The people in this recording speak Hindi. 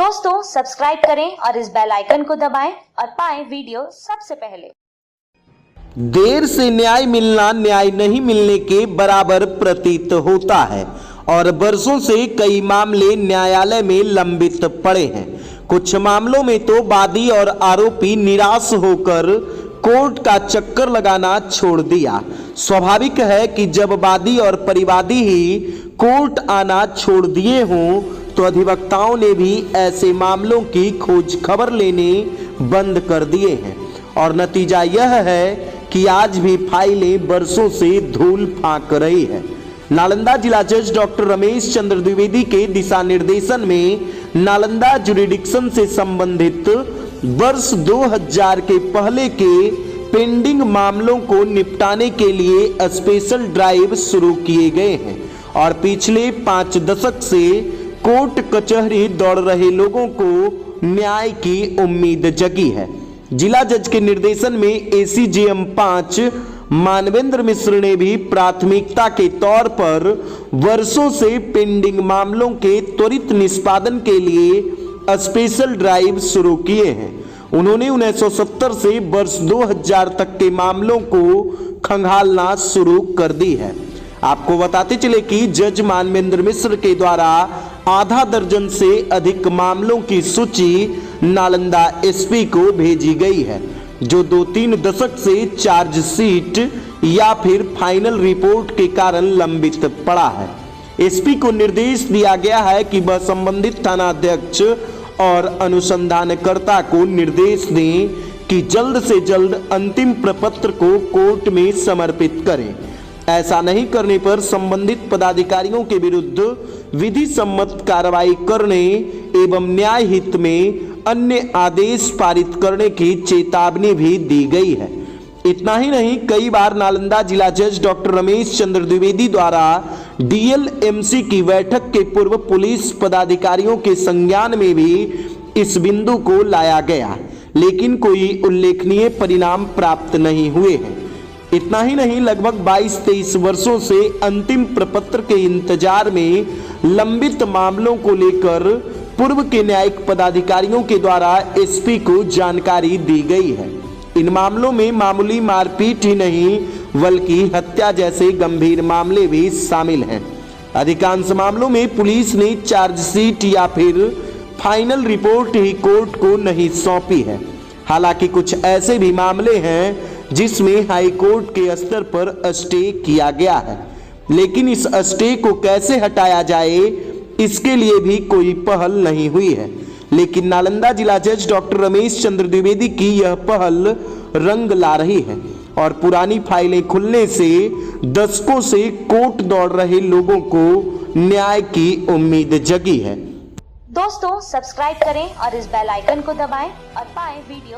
दोस्तों सब्सक्राइब करें और इस बेल आइकन को दबाएं और पाएं वीडियो सबसे पहले। देर से न्याय मिलना न्याय नहीं मिलने के बराबर प्रतीत होता है और बरसों से कई मामले न्यायालय में लंबित पड़े हैं। कुछ मामलों में तो वादी और आरोपी निराश होकर कोर्ट का चक्कर लगाना छोड़ दिया। स्वाभाविक है कि जब वादी और परिवादी ही कोर्ट आना छोड़ दिए हों तो अधिवक्ताओं ने भी ऐसे मामलों की खोज खबर लेने बंद कर दिए हैं और नतीजा यह है कि आज भी फाइलें बरसों से धूल फांक रही है। नालंदा जिला जज डॉक्टर रमेश चंद्र द्विवेदी के दिशा निर्देशन में नालंदा जुरिडिक्शन से संबंधित वर्ष 2000 के पहले के पेंडिंग मामलों को निपटाने के लिए स्पेशल ड्राइव शुरू किए गए हैं और पिछले 5 दशक से कोर्ट कचहरी दौड़ रहे लोगों को न्याय की उम्मीद जगी है। जिला जज के निर्देशन में एसीजेएम 5 मानवेंद्र मिश्र ने भी प्राथमिकता के तौर पर वर्षों से पेंडिंग मामलों के त्वरित निष्पादन के लिए स्पेशल ड्राइव शुरू किए हैं। उन्होंने 1970 से वर्ष 2000 तक के मामलों को खंगालना शुरू कर दी है। आपको बताते चले कि जज मानवेंद्र मिश्र के द्वारा आधा दर्जन से अधिक मामलों की सूची नालंदा एसपी को भेजी गई है, जो 2-3 दशक से चार्जशीट या फिर फाइनल रिपोर्ट के कारण लंबित पड़ा है। एसपी को निर्देश दिया गया है कि वह संबंधित थानाध्यक्ष और अनुसंधानकर्ता को निर्देश दें कि जल्द से जल्द अंतिम प्रपत्र को कोर्ट में समर्पित करें। ऐसा नहीं करने पर संबंधित पदाधिकारियों के विरुद्ध विधि सम्मत कार्रवाई करने एवं न्याय हित में अन्य आदेश पारित करने की चेतावनी भी दी गई है। इतना ही नहीं, कई बार नालंदा जिला जज डॉक्टर रमेश चंद्र द्विवेदी द्वारा डीएलएमसी की बैठक के पूर्व पुलिस पदाधिकारियों के संज्ञान में भी इस बिंदु को लाया गया, लेकिन कोई उल्लेखनीय परिणाम प्राप्त नहीं हुए हैं। इतना ही नहीं, लगभग 22-23 वर्षों से अंतिम प्रपत्र के इंतजार में लंबित मामलों को लेकर पूर्व के न्यायिक पदाधिकारियों के द्वारा एसपी को जानकारी दी गई है। इन मामलों में मामूली मारपीट ही नहीं बल्कि हत्या जैसे गंभीर मामले भी शामिल हैं। अधिकांश मामलों में पुलिस ने चार्जशीट या फिर फाइनल रिपोर्ट ही कोर्ट को नहीं सौंपी है। हालांकि कुछ ऐसे भी मामले हैं जिसमें हाई कोर्ट के स्तर पर स्टे किया गया है, लेकिन इस स्टे को कैसे हटाया जाए इसके लिए भी कोई पहल नहीं हुई है। लेकिन नालंदा जिला जज डॉक्टर रमेश चंद्र द्विवेदी की यह पहल रंग ला रही है और पुरानी फाइलें खुलने से दशकों से कोर्ट दौड़ रहे लोगों को न्याय की उम्मीद जगी है। दोस्तों सब्सक्राइब करें और इस बेल आइकन को दबाएं और पाएं वीडियो